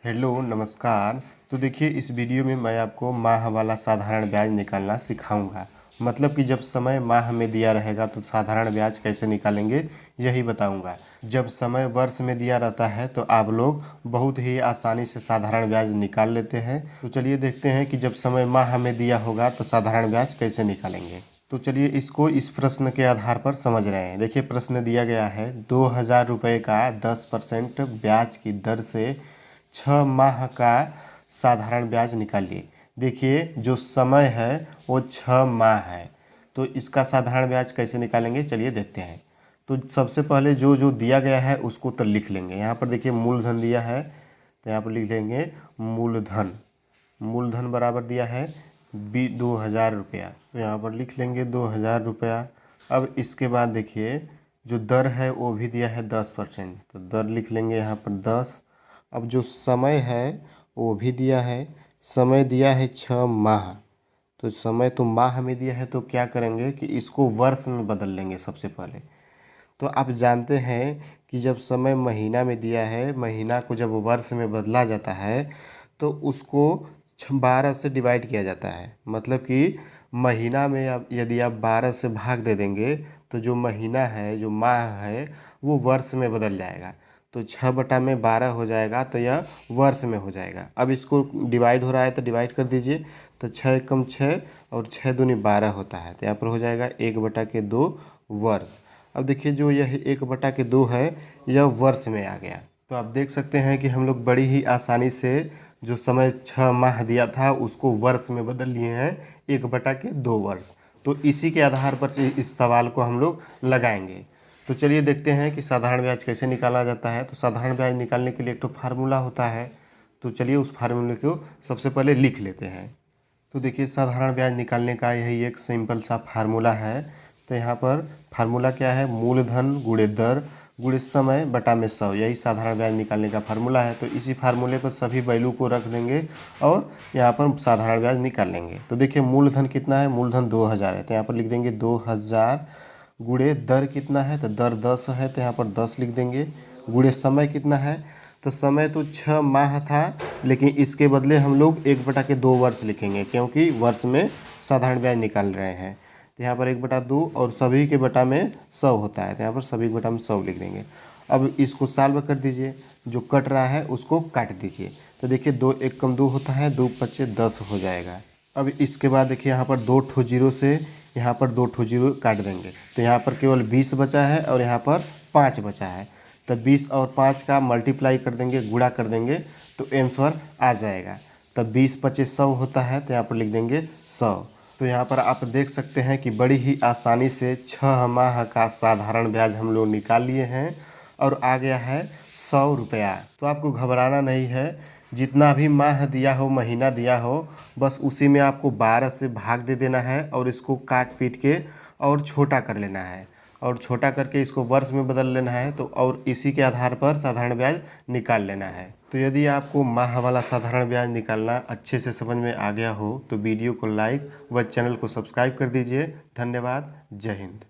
Hello नमस्कार। तो देखिए इस वीडियो में मैं आपको माह वाला साधारण ब्याज निकालना सिखाऊंगा। मतलब कि जब समय माह में दिया रहेगा तो साधारण ब्याज कैसे निकालेंगे यही बताऊंगा। जब समय वर्ष में दिया रहता है तो आप लोग बहुत ही आसानी से साधारण ब्याज निकाल लेते हैं। तो चलिए देखते हैं कि जब समय माह में दिया होगा तो साधारण ब्याज कैसे निकालेंगे। तो चलिए इसको इस प्रश्न के आधार पर समझ रहे हैं। देखिए प्रश्न दिया गया है 2000 रुपये का 10% ब्याज की दर से 6 माह का साधारण ब्याज निकालिए। देखिए जो समय है वो 6 माह है, तो इसका साधारण ब्याज कैसे निकालेंगे चलिए देखते हैं। तो सबसे पहले जो जो दिया गया है उसको तो लिख लेंगे। यहाँ पर देखिए मूलधन दिया है तो यहाँ पर लिख लेंगे मूलधन। मूलधन बराबर दिया है 2000 रुपया, तो यहाँ पर लिख लेंगे 2000 रुपया। अब इसके बाद देखिए जो दर है वो भी दिया है 10%, तो दर लिख लेंगे यहाँ पर 10। अब जो समय है वो भी दिया है, समय दिया है 6 माह। तो समय तो माह में दिया है तो क्या करेंगे कि इसको वर्ष में बदल लेंगे सबसे पहले। तो आप जानते हैं कि जब समय महीना में दिया है, महीना को जब वर्ष में बदला जाता है तो उसको 12 से डिवाइड किया जाता है। मतलब कि महीना में अब यदि आप 12 से भाग दे देंगे तो जो महीना है, जो माह है, वो वर्ष में बदल जाएगा। तो 6/12 हो जाएगा तो यह वर्ष में हो जाएगा। अब इसको डिवाइड हो रहा है तो डिवाइड कर दीजिए। तो 6 एकम 6 और 6 दूनी 12 होता है, तो यहाँ पर हो जाएगा 1/2 वर्ष। अब देखिए जो यह 1/2 है यह वर्ष में आ गया। तो आप देख सकते हैं कि हम लोग बड़ी ही आसानी से जो समय 6 माह दिया था उसको वर्ष में बदल लिए हैं 1/2 वर्ष। तो इसी के आधार पर इस सवाल को हम लोग लगाएंगे। तो चलिए देखते हैं कि साधारण ब्याज कैसे निकाला जाता है। तो साधारण ब्याज निकालने के लिए एक तो फार्मूला होता है, तो चलिए उस फार्मूले को सबसे पहले लिख लेते हैं। तो देखिए साधारण ब्याज निकालने का यही एक सिंपल सा फार्मूला है। तो यहाँ पर फार्मूला क्या है, मूलधन गुणे दर गुणे समय बटा में 100, यही साधारण ब्याज निकालने का फार्मूला है। तो इसी फार्मूले पर सभी वैल्यू को रख देंगे और यहाँ पर साधारण ब्याज निकाल लेंगे। तो देखिए मूलधन कितना है, मूलधन 2000 है, तो यहाँ पर लिख देंगे 2000 गुणे दर कितना है, तो दर 10 है, तो यहाँ पर 10 लिख देंगे। गुणे समय कितना है, तो समय तो 6 माह था, लेकिन इसके बदले हम लोग 1/2 वर्ष लिखेंगे क्योंकि वर्ष में साधारण ब्याज निकाल रहे हैं। तो यहाँ पर 1/2 और सभी के बटा में 100 होता है, तो यहाँ पर सभी के बटा में 100 लिख देंगे। अब इसको सॉल्व कर दीजिए, जो कट रहा है उसको काट दीजिए। तो देखिए 2 एकम 2 होता है, 2 पच्चे 10 हो जाएगा। अब इसके बाद देखिए यहाँ पर 2 ठो जीरो से यहाँ पर 2 ठो जीरो काट देंगे, तो यहाँ पर केवल 20 बचा है और यहाँ पर 5 बचा है। तो 20 और 5 का मल्टीप्लाई कर देंगे, गुणा कर देंगे तो आंसर आ जाएगा। तब 20 पच्चीस 100 होता है, तो यहाँ पर लिख देंगे 100। तो यहाँ पर आप देख सकते हैं कि बड़ी ही आसानी से 6 माह का साधारण ब्याज हम लोग निकाल लिए हैं और आ गया है 100 रुपया। तो आपको घबराना नहीं है, जितना भी माह दिया हो, महीना दिया हो, बस उसी में आपको 12 से भाग दे देना है और इसको काट पीट के और छोटा कर लेना है और छोटा करके इसको वर्ष में बदल लेना है। तो और इसी के आधार पर साधारण ब्याज निकाल लेना है। तो यदि आपको माह वाला साधारण ब्याज निकालना अच्छे से समझ में आ गया हो तो वीडियो को लाइक व चैनल को सब्सक्राइब कर दीजिए। धन्यवाद। जय हिंद।